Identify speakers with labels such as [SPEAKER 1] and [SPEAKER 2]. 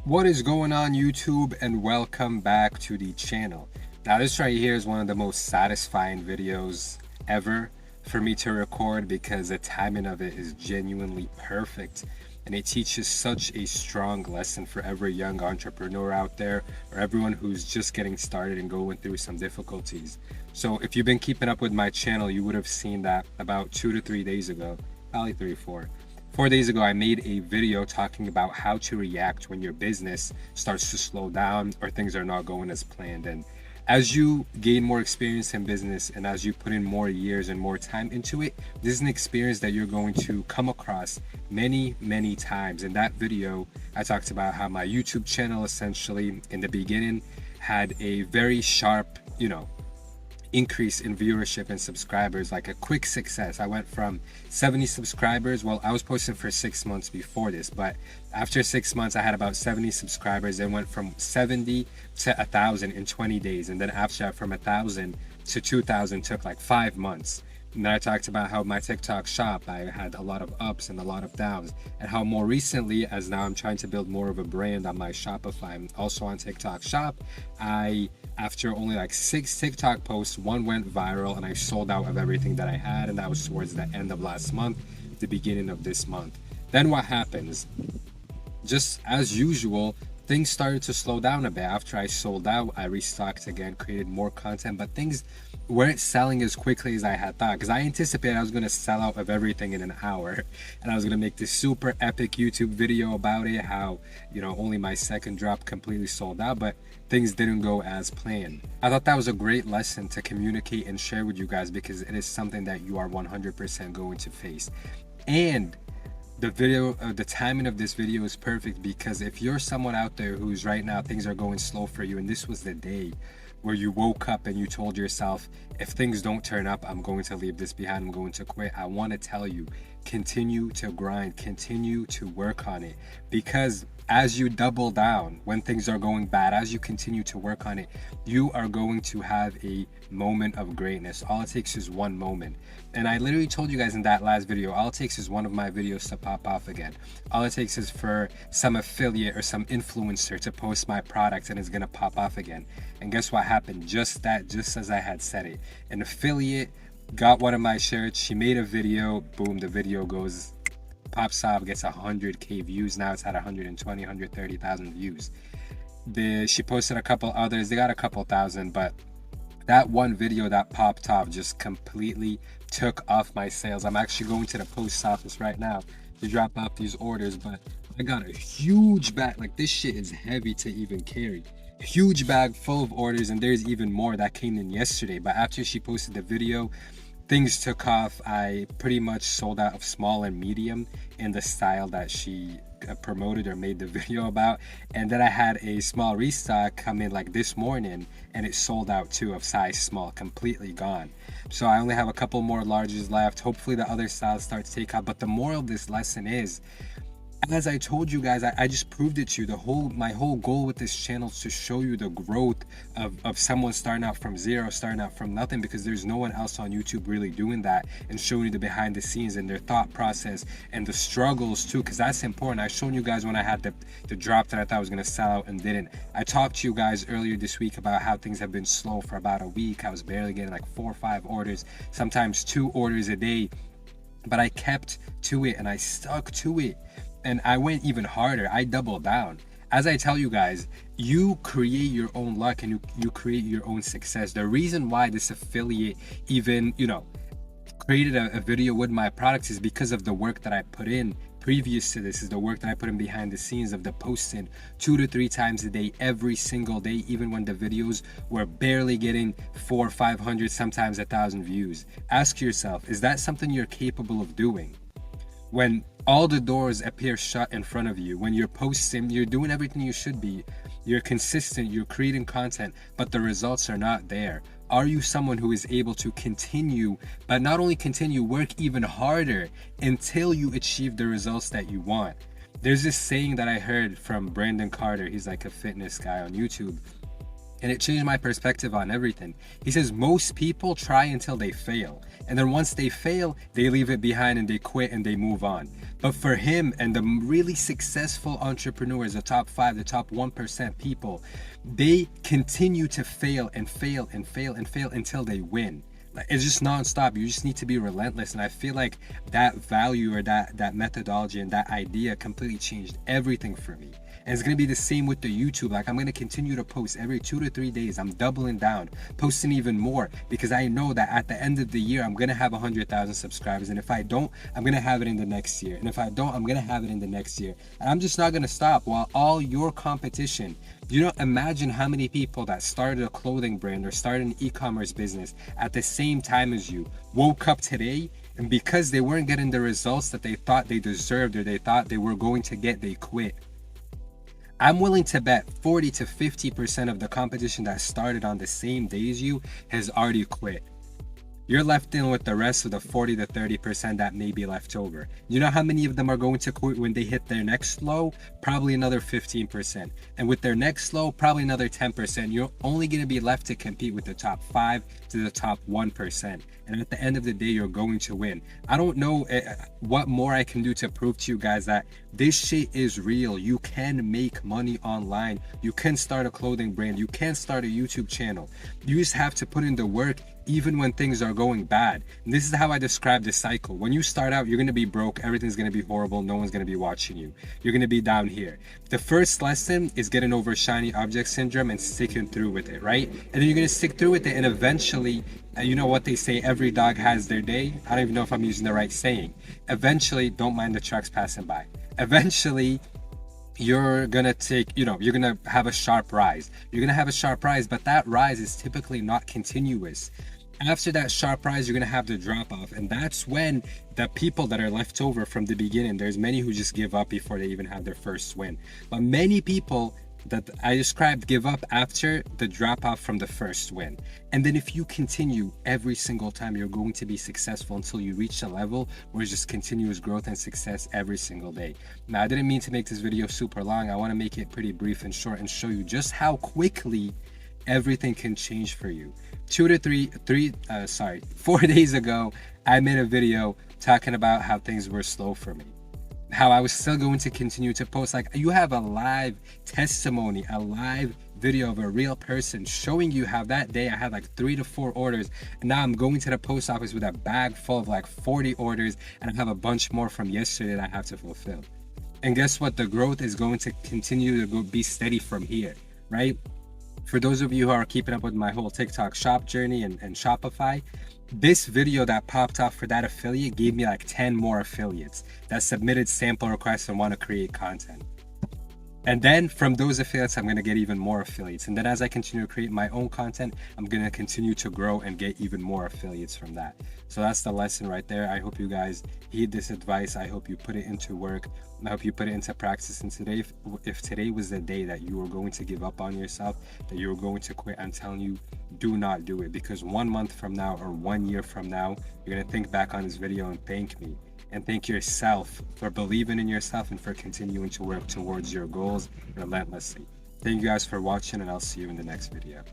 [SPEAKER 1] What is going on, YouTube, and welcome back to the channel. Now this right here is one of the most satisfying videos ever for me to record because the timing of it is genuinely perfect, and it teaches such a strong lesson for every young entrepreneur out there or everyone who's just getting started and going through some difficulties. So if you've been keeping up with my channel, you would have seen that about 2 to 3 days ago, probably 3 4 days ago, I made a video talking about how to react when your business starts to slow down or things are not going as planned. And as you gain more experience in business and as you put in more years and more time into it, this is an experience that you're going to come across many times. In that video, I talked about how my YouTube channel essentially in the beginning had a very sharp, increase in viewership and subscribers, like a quick success. I went from 70 subscribers. Well, I was posting for 6 months before this, but after 6 months I had about 70 subscribers and went from 70 to 1,000 in 20 days, and then after that from 1,000 to 2,000 took like 5 months. And then I talked about how my TikTok shop, I had a lot of ups and a lot of downs, and how more recently, as now I'm trying to build more of a brand on my Shopify, I'm also on TikTok shop, after only like 6 TikTok posts, one went viral and I sold out of everything that I had, and that was towards the end of last month, the beginning of this month. Then what happens? Just as usual, things started to slow down a bit. After I sold out, I restocked again, created more content, but things weren't selling as quickly as I had thought, because I anticipated I was going to sell out of everything in an hour, and I was going to make this super epic YouTube video about it, how only my second drop completely sold out, but things didn't go as planned. I thought that was a great lesson to communicate and share with you guys, because it is something that you are 100% going to face. And the timing of this video is perfect, because if you're someone out there who's right now things are going slow for you, and this was the day where you woke up and you told yourself, if things don't turn up, I'm going to leave this behind, I'm going to quit, I want to tell you, continue to grind, continue to work on it, because as you double down when things are going bad, as you continue to work on it, you are going to have a moment of greatness. All it takes is one moment. And I literally told you guys in that last video, all it takes is one of my videos to pop off again. All it takes is for some affiliate or some influencer to post my product and it's gonna pop off again. And guess what happened? Just as I had said it. An affiliate got one of my shirts, she made a video, boom, the video pops off, gets 100k views. Now it's at 120, 130,000 views. She posted a couple others, they got a couple thousand, but that one video that popped off just completely took off my sales. I'm actually going to the post office right now to drop off these orders, but I got a huge bag. Like, this shit is heavy to even carry. Huge bag full of orders, and there's even more that came in yesterday. But after she posted the video, things took off. I pretty much sold out of small and medium in the style that she promoted or made the video about, and then I had a small restock come in like this morning, and it sold out too, of size small, completely gone. So I only have a couple more larges left. Hopefully the other styles start to take off. But the moral of this lesson is, as I told you guys, I just proved it to you. My whole goal with this channel is to show you the growth of someone starting out from zero, starting out from nothing, because there's no one else on YouTube really doing that, and showing you the behind the scenes and their thought process and the struggles too, because that's important. I showed you guys when I had the drop that I thought was going to sell out and didn't. I talked to you guys earlier this week about how things have been slow for about a week. I was barely getting like 4 or 5 orders, sometimes 2 orders a day, but I kept to it and I stuck to it. And I went even harder. I doubled down. As I tell you guys, you create your own luck, and you create your own success. The reason why this affiliate even, created a video with my products is because of the work that I put in previous to this, is the work that I put in behind the scenes of the posting 2 to 3 times a day, every single day, even when the videos were barely getting 400 or 500, sometimes 1,000 views. Ask yourself, is that something you're capable of doing? When all the doors appear shut in front of you, when you're posting, you're doing everything you should be, you're consistent, you're creating content, but the results are not there. Are you someone who is able to continue, but not only continue, work even harder until you achieve the results that you want? There's this saying that I heard from Brandon Carter. He's like a fitness guy on YouTube. And it changed my perspective on everything. He says most people try until they fail. And then once they fail, they leave it behind and they quit and they move on. But for him and the really successful entrepreneurs, the top 5, the top 1% people, they continue to fail and fail and fail and fail until they win. It's just nonstop. You just need to be relentless. And I feel like that value or that methodology and that idea completely changed everything for me. And it's going to be the same with the YouTube. Like, I'm going to continue to post every 2 to 3 days. I'm doubling down, posting even more, because I know that at the end of the year, I'm going to have 100,000 subscribers. And if I don't, I'm going to have it in the next year. And if I don't, I'm going to have it in the next year. And I'm just not going to stop. While all your competition, you don't imagine how many people that started a clothing brand or started an e-commerce business at the same time as you woke up today, and because they weren't getting the results that they thought they deserved or they thought they were going to get, they quit. I'm willing to bet 40 to 50% of the competition that started on the same day as you has already quit. You're left in with the rest of the 40 to 30% that may be left over. You know how many of them are going to quit when they hit their next low? Probably another 15%. And with their next low, probably another 10%. You're only going to be left to compete with the top 5 to the top 1%. And at the end of the day, you're going to win. I don't know what more I can do to prove to you guys that this shit is real. You can make money online. You can start a clothing brand. You can start a YouTube channel. You just have to put in the work even when things are going bad. And this is how I describe the cycle. When you start out, you're going to be broke. Everything's going to be horrible. No one's going to be watching you. You're going to be down here. The first lesson is getting over shiny object syndrome and sticking through with it, right? And then you're going to stick through with it, and eventually, you know what they say, every dog has their day. I don't even know if I'm using the right saying. Eventually, don't mind the trucks passing by. Eventually, you're gonna you're gonna have a sharp rise. You're gonna have a sharp rise, but that rise is typically not continuous. After that sharp rise, you're gonna have the drop off, and that's when the people that are left over from the beginning, there's many who just give up before they even have their first win. But many people that I described give up after the drop off from the first win. And then if you continue every single time, you're going to be successful until you reach a level where it's just continuous growth and success every single day. Now, I didn't mean to make this video super long. I want to make it pretty brief and short and show you just how quickly everything can change for you. 4 days ago, I made a video talking about how things were slow for me, how I was still going to continue to post. Like, you have a live testimony, a live video of a real person showing you how that day I had like 3 to 4 orders, and now I'm going to the post office with a bag full of like 40 orders, and I have a bunch more from yesterday that I have to fulfill. And guess what? The growth is going to continue to be steady from here, right? For those of you who are keeping up with my whole TikTok shop journey and Shopify, this video that popped off for that affiliate gave me like 10 more affiliates that submitted sample requests and want to create content. And then from those affiliates, I'm going to get even more affiliates. And then as I continue to create my own content, I'm going to continue to grow and get even more affiliates from that. So that's the lesson right there. I hope you guys heed this advice. I hope you put it into work. I hope you put it into practice. And today, if today was the day that you were going to give up on yourself, that you were going to quit, I'm telling you, do not do it. Because 1 month from now or 1 year from now, you're going to think back on this video and thank me. And thank yourself for believing in yourself and for continuing to work towards your goals relentlessly. Thank you guys for watching, and I'll see you in the next video.